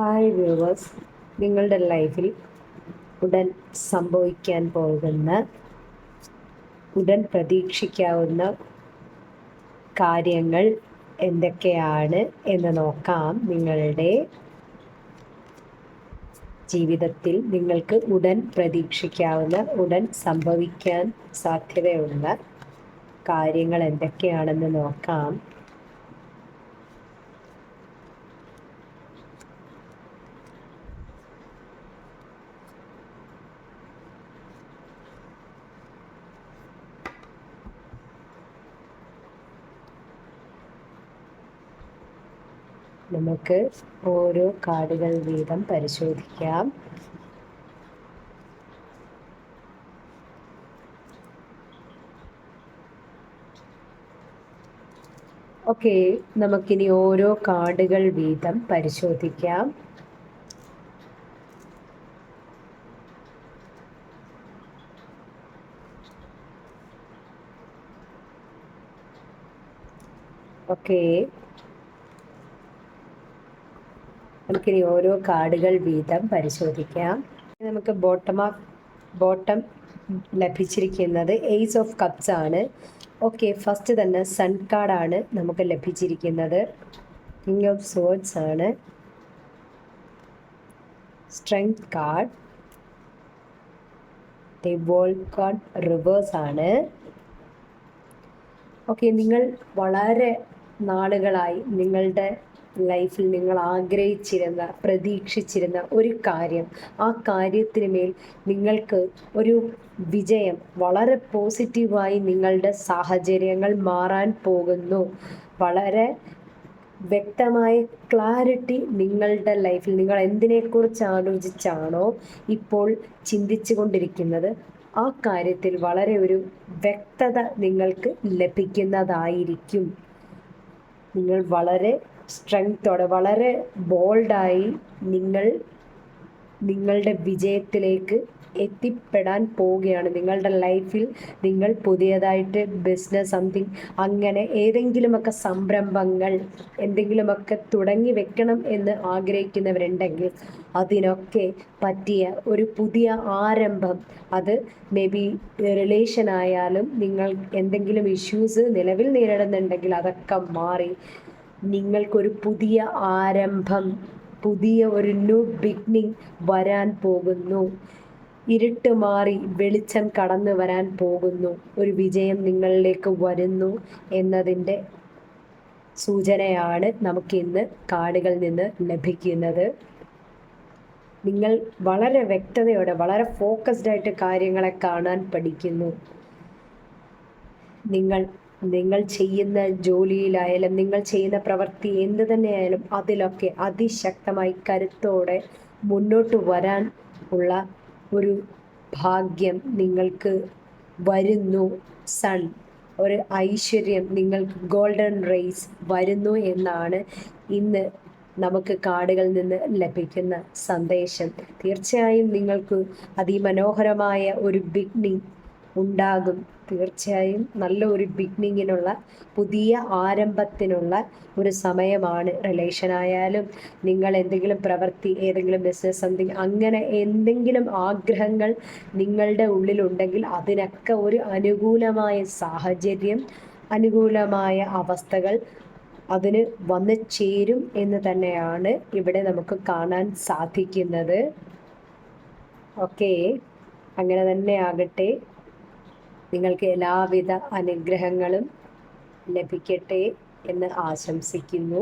Hi viewers, നിങ്ങളുടെ ലൈഫിൽ ഉടൻ സംഭവിക്കാൻ പോകുന്ന, ഉടൻ പ്രതീക്ഷിക്കാവുന്ന കാര്യങ്ങൾ എന്തൊക്കെയാണ് എന്ന് നോക്കാം. നിങ്ങളുടെ ജീവിതത്തിൽ നിങ്ങൾക്ക് ഉടൻ പ്രതീക്ഷിക്കാവുന്ന, ഉടൻ സംഭവിക്കാൻ സാധ്യതയുള്ള കാര്യങ്ങൾ എന്തൊക്കെയാണെന്ന് നോക്കാം. നമുക്ക് ഓരോ കാർഡുകൾ വീതം പരിശോധിക്കാം. ഓക്കെ, നമുക്കിനി ഓരോ കാർഡുകൾ വീതം പരിശോധിക്കാം. ഓക്കെ, നമുക്കിനി ഓരോ കാർഡുകൾ വീതം പരിശോധിക്കാം. നമുക്ക് ബോട്ടം ലഭിച്ചിരിക്കുന്നത് ഏസ് ഓഫ് കപ്സ് ആണ്. ഓക്കെ, ഫസ്റ്റ് തന്നെ സൺ കാർഡാണ് നമുക്ക് ലഭിച്ചിരിക്കുന്നത്. കിങ് ഓഫ് സോർഡ്സ് ആണ്. Strength card. The world card reverse ആണ്. ഓക്കെ, നിങ്ങൾ വളരെ നാളുകളായി നിങ്ങളുടെ ലൈഫിൽ നിങ്ങൾ ആഗ്രഹിച്ചിരുന്ന, പ്രതീക്ഷിച്ചിരുന്ന ഒരു കാര്യം, ആ കാര്യത്തിന് മേൽ നിങ്ങൾക്ക് ഒരു വിജയം, വളരെ പോസിറ്റീവായി നിങ്ങളുടെ സാഹചര്യങ്ങൾ മാറാൻ പോകുന്നു. വളരെ വ്യക്തമായ ക്ലാരിറ്റി നിങ്ങളുടെ ലൈഫിൽ, നിങ്ങൾ എന്തിനെക്കുറിച്ച് ആലോചിച്ചാണോ ഇപ്പോൾ ചിന്തിച്ചു കൊണ്ടിരിക്കുന്നത്, ആ കാര്യത്തിൽ വളരെ ഒരു വ്യക്തത നിങ്ങൾക്ക് ലഭിക്കുന്നതായിരിക്കും. നിങ്ങൾ വളരെ സ്ട്രെങ്ത്തോടെ, വളരെ ബോൾഡായി നിങ്ങളുടെ വിജയത്തിലേക്ക് എത്തിപ്പെടാൻ പോവുകയാണ്. നിങ്ങളുടെ ലൈഫിൽ നിങ്ങൾ പുതിയതായിട്ട് ബിസിനസ് സംതിങ്, അങ്ങനെ ഏതെങ്കിലുമൊക്കെ സംരംഭങ്ങൾ എന്തെങ്കിലുമൊക്കെ തുടങ്ങി വെക്കണം എന്ന് ആഗ്രഹിക്കുന്നവരുണ്ടെങ്കിൽ അതിനൊക്കെ പറ്റിയ ഒരു പുതിയ ആരംഭം, അത് മേ ബി റിലേഷൻ ആയാലും, നിങ്ങൾ എന്തെങ്കിലും ഇഷ്യൂസ് നിലവിൽ നേരിടുന്നുണ്ടെങ്കിൽ അതൊക്കെ മാറി നിങ്ങൾക്കൊരു പുതിയ ആരംഭം, പുതിയ ഒരു ന്യൂ ബിഗിനിങ് വരാൻ പോകുന്നു. ഇരുട്ട് മാറി വെളിച്ചം കടന്നു വരാൻ പോകുന്നു. ഒരു വിജയം നിങ്ങളിലേക്ക് വരുന്നു എന്നതിൻ്റെ സൂചനയാണ് നമുക്കിന്ന് കാർഡുകളിൽ നിന്ന് ലഭിക്കുന്നത്. നിങ്ങൾ വളരെ വ്യക്തതയോടെ, വളരെ ഫോക്കസ്ഡ് ആയിട്ട് കാര്യങ്ങളെ കാണാൻ പഠിക്കുന്നു. നിങ്ങൾ ചെയ്യുന്ന ജോലിയിലായാലും, നിങ്ങൾ ചെയ്യുന്ന പ്രവൃത്തി എന്ത് തന്നെയായാലും അതിലൊക്കെ അതിശക്തമായി കരുത്തോടെ മുന്നോട്ട് വരാൻ ഉള്ള ഒരു ഭാഗ്യം നിങ്ങൾക്ക് വരുന്നു. സൺ, ഒരു ഐശ്വര്യം നിങ്ങൾക്ക്, ഗോൾഡൻ റേസ് വരുന്നു എന്നാണ് ഇന്ന് നമുക്ക് കാർഡുകളിൽ നിന്ന് ലഭിക്കുന്ന സന്ദേശം. തീർച്ചയായും നിങ്ങൾക്ക് അതിമനോഹരമായ ഒരു ബിഗിനിങ് ഉണ്ടാകും. തീർച്ചയായും നല്ല ഒരു ബിഗിനിങ്ങിനുള്ള, പുതിയ ആരംഭത്തിനുള്ള ഒരു സമയമാണ്. റിലേഷൻ ആയാലും, നിങ്ങൾ എന്തെങ്കിലും പ്രവൃത്തി, ഏതെങ്കിലും ബിസിനസ് സംതിങ്, അങ്ങനെ എന്തെങ്കിലും ആഗ്രഹങ്ങൾ നിങ്ങളുടെ ഉള്ളിലുണ്ടെങ്കിൽ അതിനൊക്കെ ഒരു അനുകൂലമായ സാഹചര്യം, അനുകൂലമായ അവസ്ഥകൾ അതിന് വന്നു ചേരും എന്ന് തന്നെയാണ് ഇവിടെ നമുക്ക് കാണാൻ സാധിക്കുന്നത്. ഓക്കെ, അങ്ങനെ തന്നെ ആകട്ടെ. നിങ്ങൾക്ക് എല്ലാവിധ അനുഗ്രഹങ്ങളും ലഭിക്കട്ടെ എന്ന് ആശംസിക്കുന്നു.